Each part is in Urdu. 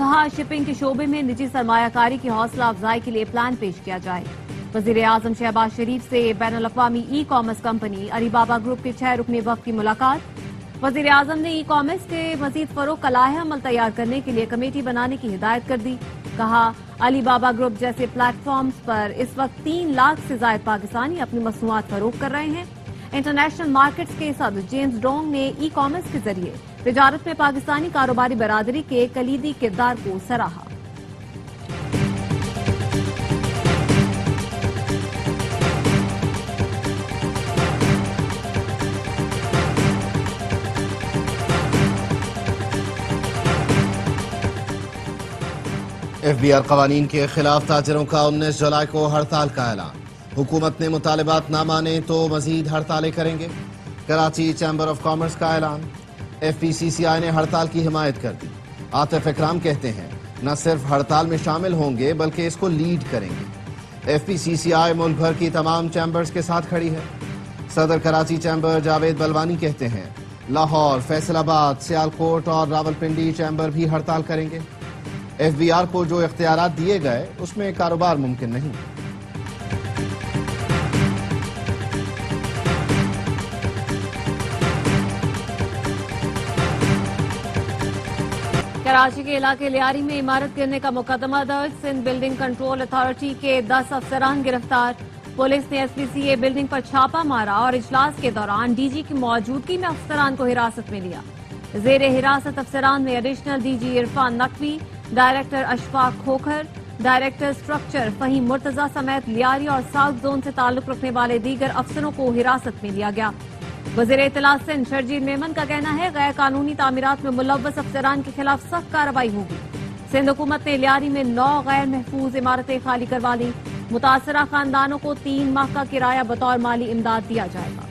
کہا شپنگ کے شعبے میں نجی سرمایہ کاری کی حوصلہ افزائی کے لیے پلان پیش کیا جائے۔ وزیر اعظم شہباز شریف سے بین الاقوامی ای کامرس کمپنی علی بابا گروپ کے 6 رکنی وفد کی ملاقات۔ وزیر اعظم نے ای کامرس کے مزید فروغ کا لائحہ عمل تیار کرنے کے لیے کمیٹی بنانے کی ہدایت کر دی۔ کہا علی بابا گروپ جیسے پلیٹ فارمز پر اس وقت 3 لاکھ سے زائد پاکستانی اپنی مصنوعات فروخت کر رہے ہیں۔ انٹرنیشنل مارکیٹس کے صدر جیمز ڈونگ نے ای کامرس کے ذریعے تجارت میں پاکستانی کاروباری برادری کے کلیدی کردار کو سراہا۔ ایف بی آر قوانین کے خلاف تاجروں کا 19 جولائی کو ہڑتال کا اعلان۔ حکومت نے مطالبات نہ مانے تو مزید ہڑتالیں کریں گے۔ کراچی چیمبر آف کامرس کا اعلان۔ ایف پی سی سی آئی نے ہڑتال کی حمایت کر دی۔ عاطف اکرام کہتے ہیں نہ صرف ہڑتال میں شامل ہوں گے بلکہ اس کو لیڈ کریں گے۔ ایف پی سی سی آئی ملک بھر کی تمام چیمبرز کے ساتھ کھڑی ہے۔ صدر کراچی چیمبر جاوید بلوانی کہتے ہیں لاہور، فیصل آباد، سیالکوٹ اور راولپنڈی چیمبر بھی ہڑتال کریں گے۔ ایف بی آر کو جو اختیارات دیے گئے اس میں کاروبار ممکن نہیں۔ کراچی کے علاقے لیاری میں عمارت گرنے کا مقدمہ درج۔ سندھ بلڈنگ کنٹرول اتھارٹی کے 10 افسران گرفتار۔ پولیس نے ایس پی سی اے بلڈنگ پر چھاپہ مارا اور اجلاس کے دوران ڈی جی کی موجودگی میں افسران کو حراست میں لیا۔ زیر حراست افسران میں additional D G Irfan Naqvi, director Ashfaq Khokhar, director structure Faheem Murtaza سمیت لیاری اور ساؤتھ زون سے تعلق رکھنے والے دیگر افسروں کو حراست میں لیا گیا۔ وزیر اطلاع سندھ شرجیل میمن کا کہنا ہے غیر قانونی تعمیرات میں ملوث افسران کے خلاف سخت کارروائی ہوگی۔ سندھ حکومت نے لیاری میں 9 غیر محفوظ عمارتیں خالی کروا دیں۔ متاثرہ خاندانوں کو 3 ماہ کا کرایہ بطور مالی امداد دیا جائے گا۔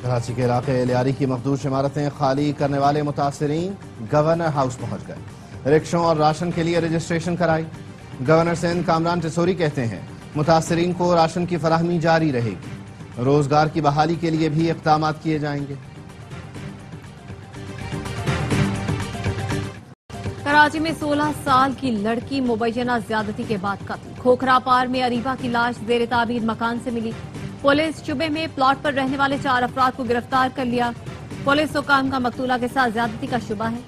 کراچی کے علاقے لیاری کی مخدوش عمارتیں خالی کرنے والے متاثرین گورنر ہاؤس پہنچ گئے۔ رکشوں اور راشن کے لیے رجسٹریشن کرائی۔ گورنر سندھ کامران ٹسوری کہتے ہیں متاثرین کو راشن کی فراہمی جاری رہے گی۔ روزگار کی بحالی کے لیے بھی اقدامات کیے جائیں گے۔ کراچی میں 16 سال کی لڑکی مبینہ زیادتی کے بعد قتل۔ کھوکھرا پار میں اریبہ کی لاش زیر تعبیر مکان سے ملی۔ پولیس شبے میں پلاٹ پر رہنے والے 4 افراد کو گرفتار کر لیا۔ پولیس حکام کا مقتولہ کے ساتھ زیادتی کا شبہ ہے۔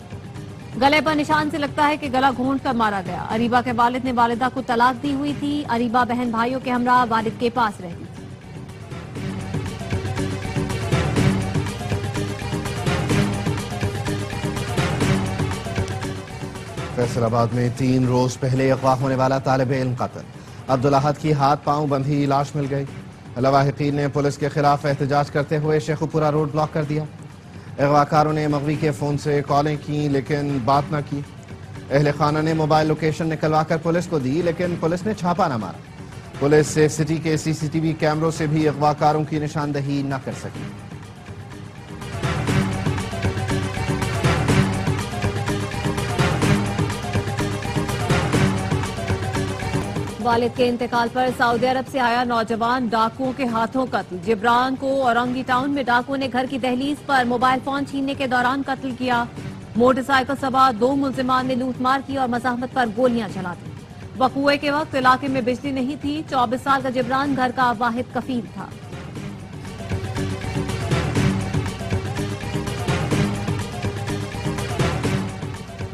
گلے پر نشان سے لگتا ہے کہ گلا گھونٹ کر مارا گیا۔ اریبہ کے والد نے والدہ کو طلاق دی ہوئی تھی۔ اریبہ بہن بھائیوں کے ہمراہ والد کے پاس رہتی تھی۔ فیصل آباد میں 3 روز پہلے اغوا ہونے والا طالب علم قتل۔ عبدالاحد کی ہاتھ پاؤں بندھی لاش مل گئی۔ لواحقین نے پولیس کے خلاف احتجاج کرتے ہوئے شیخوپورہ روڈ بلاک کر دیا۔ اغواکاروں نے مغوی کے فون سے کالیں کی لیکن بات نہ کی۔ اہل خانہ نے موبائل لوکیشن نکلوا کر پولیس کو دی لیکن پولیس نے چھاپا نہ مارا۔ پولیس سیف سٹی کے سی سی ٹی وی کیمروں سے بھی اغواکاروں کی نشاندہی نہ کر سکی۔ والد کے انتقال پر سعودی عرب سے آیا نوجوان ڈاکوؤں کے ہاتھوں قتل۔ جبران کو اورنگی ٹاؤن میں ڈاکوؤں نے گھر کی دہلیز پر موبائل فون چھیننے کے دوران قتل کیا۔ موٹر سائیکل سوار 2 ملزمان نے لوٹ مار کی اور مزاحمت پر گولیاں چلا دی۔ وقوعے کے وقت علاقے میں بجلی نہیں تھی۔ 24 سال کا جبران گھر کا واحد کفیل تھا۔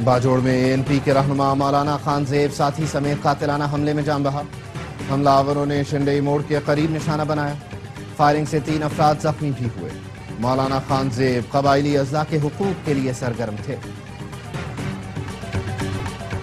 باجوڑ میں اے این پی کے رہنما مولانا خان زیب ساتھی سمیت قاتلانہ حملے میں جان بحق۔ حملہ آوروں نے شنڈئی موڑ کے قریب نشانہ بنایا۔ فائرنگ سے 3 افراد زخمی بھی ہوئے۔ مولانا خان زیب قبائلی اضلاع کے حقوق کے لیے سرگرم تھے۔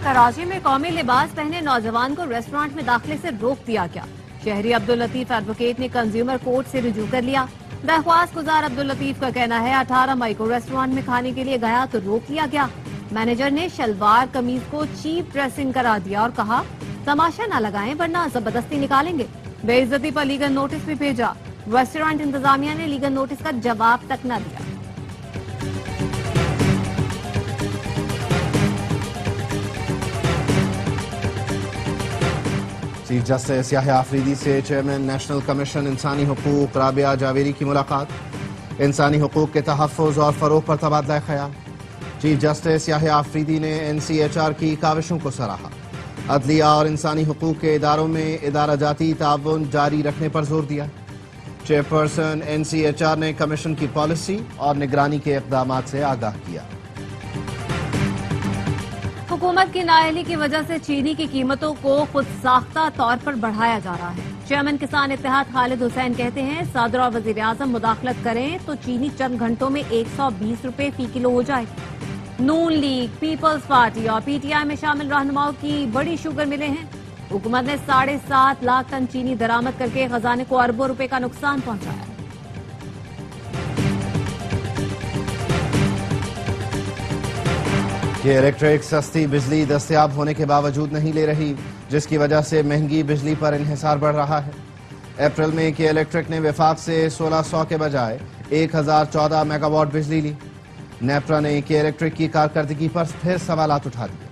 کراچی میں قومی لباس پہنے نوجوان کو ریسٹورانٹ میں داخلے سے روک دیا گیا۔ شہری عبداللطیف ایڈوکیٹ نے کنزیومر کورٹ سے رجوع کر لیا۔ درخواست گزار عبداللطیف کا کہنا ہے 18 مئی کو ریسٹورانٹ میں کھانے کے لیے گیا تو روک لیا گیا۔ مینیجر نے شلوار قمیض کو چیپ ڈریسنگ کرا دیا اور کہا تماشا نہ لگائیں ورنہ زبردستی نکالیں گے۔ بے عزتی پر لیگل نوٹس بھی بھیجا۔ ریسٹورانٹ انتظامیہ نے لیگل نوٹس کا جواب تک نہ دیا۔ چیف جسٹس یحییٰ آفریدی سے چیئرمین نیشنل کمیشن انسانی حقوق رابعہ جاویری کی ملاقات، انسانی حقوق کے تحفظ اور فروغ پر تبادلہ خیال۔ چیف جسٹس یحییٰ آفریدی نے NCHR کی کاوشوں کو سراہا، عدلیہ اور انسانی حقوق کے اداروں میں ادارہ جاتی تعاون جاری رکھنے پر زور دیا۔ چیئرپرسن NCHR نے کمیشن کی پالیسی اور نگرانی کے اقدامات سے آگاہ کیا۔ حکومت کی نااہلی کی وجہ سے چینی کی قیمتوں کو خود ساختہ طور پر بڑھایا جا رہا ہے۔ چیئرمین کسان اتحاد خالد حسین کہتے ہیں صدر اور وزیر اعظم مداخلت کریں تو چینی چند گھنٹوں میں 120 روپے فی کلو ہو جائے گی۔ نون لیگ، پیپلز پارٹی اور PTI میں شامل رہنماؤں کی بڑی شوگر ملیں ہیں۔ حکومت نے 7.5 لاکھ ٹن چینی درآمد کر کے خزانے کو اربوں روپے کا نقصان پہنچایا۔ کہ الیکٹرک سستی بجلی دستیاب ہونے کے باوجود نہیں لے رہی، جس کی وجہ سے مہنگی بجلی پر انحصار بڑھ رہا ہے۔ اپریل میں کہ الیکٹرک نے وفاق سے 1600 کے بجائے 1014 میگا واٹ بجلی لی۔ نیپرا نے کہ الیکٹرک کی کارکردگی پر پھر سوالات اٹھا دیے۔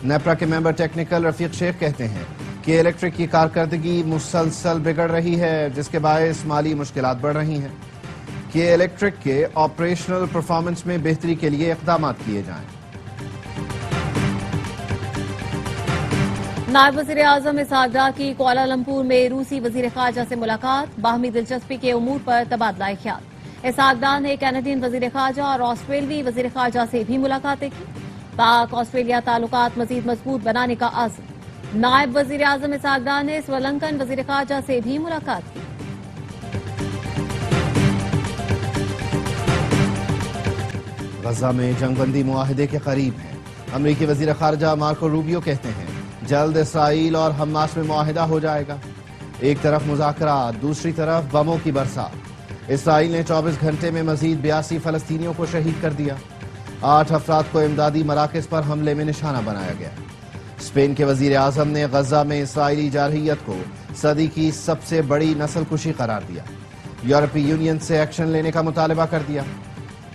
نیپرا کے ممبر ٹیکنیکل رفیق شیخ کہتے ہیں کہ الیکٹرک کی کارکردگی مسلسل بگڑ رہی ہے، جس کے باعث مالی مشکلات بڑھ رہی ہیں۔ کہ الیکٹرک کے آپریشنل پرفارمنس میں بہتری کے لیے اقدامات کیے جائیں۔ نائب وزیر اعظم اسحاق ڈار کی کوالالمپور میں روسی وزیر خارجہ سے ملاقات، باہمی دلچسپی کے امور پر تبادلہ خیال۔ اسحاق ڈار نے کینیڈین وزیر خارجہ اور آسٹریلوی وزیر خارجہ سے بھی ملاقاتیں کی۔ پاک آسٹریلیا تعلقات مزید مضبوط بنانے کا عزم۔ نائب وزیر اعظم اسحاق ڈار نے سری لنکن وزیر خارجہ سے بھی ملاقات کی۔ غزہ میں جنگ بندی معاہدے کے قریب ہے۔ امریکی وزیر خارجہ مارکو روبیو کہتے ہیں جلد اسرائیل اور حماس میں معاہدہ ہو جائے گا۔ ایک طرف مذاکرات، دوسری طرف بموں کی برسات۔ اسرائیل نے 24 گھنٹے میں مزید 82 فلسطینیوں کو شہید کر دیا۔ 8 افراد کو امدادی مراکز پر حملے میں نشانہ بنایا گیا۔ اسپین کے وزیر اعظم نے غزہ میں اسرائیلی جارحیت کو صدی کی سب سے بڑی نسل کشی قرار دیا۔ یورپی یونین سے ایکشن لینے کا مطالبہ کر دیا۔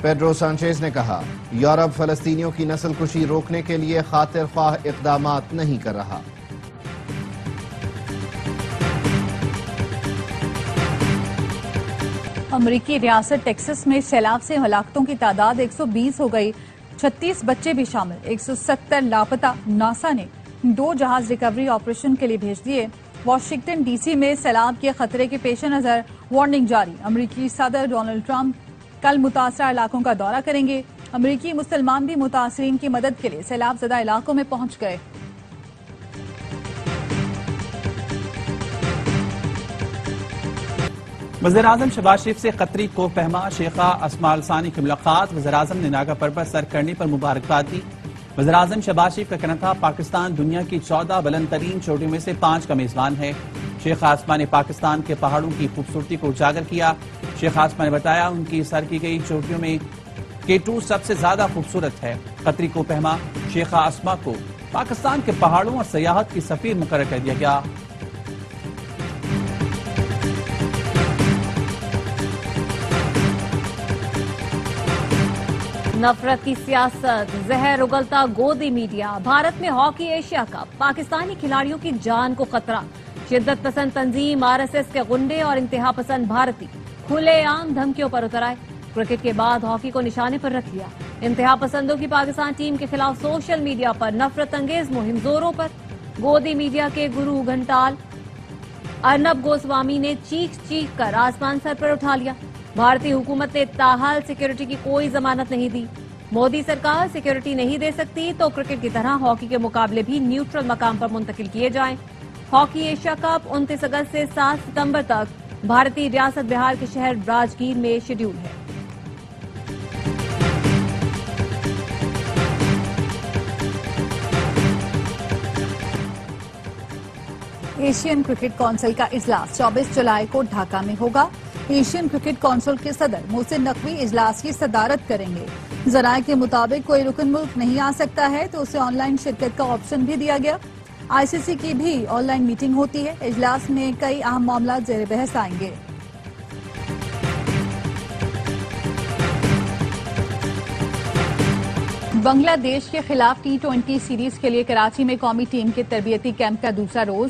پیڈرو سانچیز نے کہا یورپ فلسطینیوں کی نسل کشی روکنے کے لیے خاطر خواہ اقدامات نہیں کر رہا۔ امریکی ریاست ٹیکسس میں سیلاب سے ہلاکتوں کی تعداد 120 ہو گئی، 36 بچے بھی شامل، 170 لاپتہ۔ ناسا نے 2 جہاز ریکوری آپریشن کے لیے بھیج دیے۔ واشنگٹن DC میں سیلاب کے خطرے کے پیش نظر وارننگ جاری۔ امریکی صدر ڈونلڈ ٹرمپ کل متاثرہ علاقوں کا دورہ کریں گے۔ امریکی مسلمان بھی متاثرین کی مدد کے لیے سیلاب زدہ علاقوں میں پہنچ گئے۔ وزیراعظم شہباز شریف سے قطری کوہ پیما شیخہ اسماء ثانی کی ملاقات۔ وزیراعظم نے ناگا پربت سر کرنے پر مبارکباد دی۔ وزیراعظم شہباز شریف کا کہنا تھا پاکستان دنیا کی 14 بلند ترین چوٹیوں میں سے 5 کا میزبان ہے۔ شیخہ اسماء نے پاکستان کے پہاڑوں کی خوبصورتی کو اجاگر کیا۔ شیخہ اسماء نے بتایا ان کی سر کی گئی چوٹیوں میں K2 سب سے زیادہ خوبصورت ہے۔ قطری کوہ پیما شیخہ اسماء کو پاکستان کے پہاڑوں اور سیاحت کی سفیر مقرر کر دیا گیا۔ نفرت کی سیاست، زہر اگلتا گودی میڈیا۔ بھارت میں ہاکی ایشیا کپ، پاکستانی کھلاڑیوں کی جان کو خطرہ۔ شدت پسند تنظیم RSS کے غنڈے اور انتہا پسند بھارتی کھلے عام دھمکیوں پر اتر آئے۔ کرکٹ کے بعد ہاکی کو نشانے پر رکھ لیا۔ انتہا پسندوں کی پاکستان ٹیم کے خلاف سوشل میڈیا پر نفرت انگیز مہم زوروں پر۔ گودی میڈیا کے گرو گھنٹال ارنب گوسوامی نے چیخ چیخ کر آسمان سر پر اٹھا لیا۔ بھارتی حکومت نے تاحال سیکیورٹی کی کوئی ضمانت نہیں دی۔ مودی سرکار سیکیورٹی نہیں دے سکتی تو کرکٹ کی طرح ہاکی کے مقابلے بھی نیوٹرل مقام پر منتقل کیے جائیں۔ ہاکی ایشیا کپ 29 اگست سے 7 ستمبر تک بھارتی ریاست بہار کے شہر راجگیر میں شیڈول ہے۔ ایشین کرکٹ کونسل کا اجلاس 24 جولائی کو ڈھاکہ میں ہوگا۔ ایشین کرکٹ کونسل کے صدر محسن نقوی اجلاس کی صدارت کریں گے۔ ذرائع کے مطابق کوئی رکن ملک نہیں آ سکتا ہے تو اسے آن لائن شرکت کا آپشن بھی دیا گیا۔ ICC کی بھی آن لائن میٹنگ ہوتی ہے۔ اجلاس میں کئی اہم معاملات زیر بحث آئیں گے۔ بنگلہ دیش کے خلاف T20 سیریز کے لیے کراچی میں قومی ٹیم کے تربیتی کیمپ کا دوسرا روز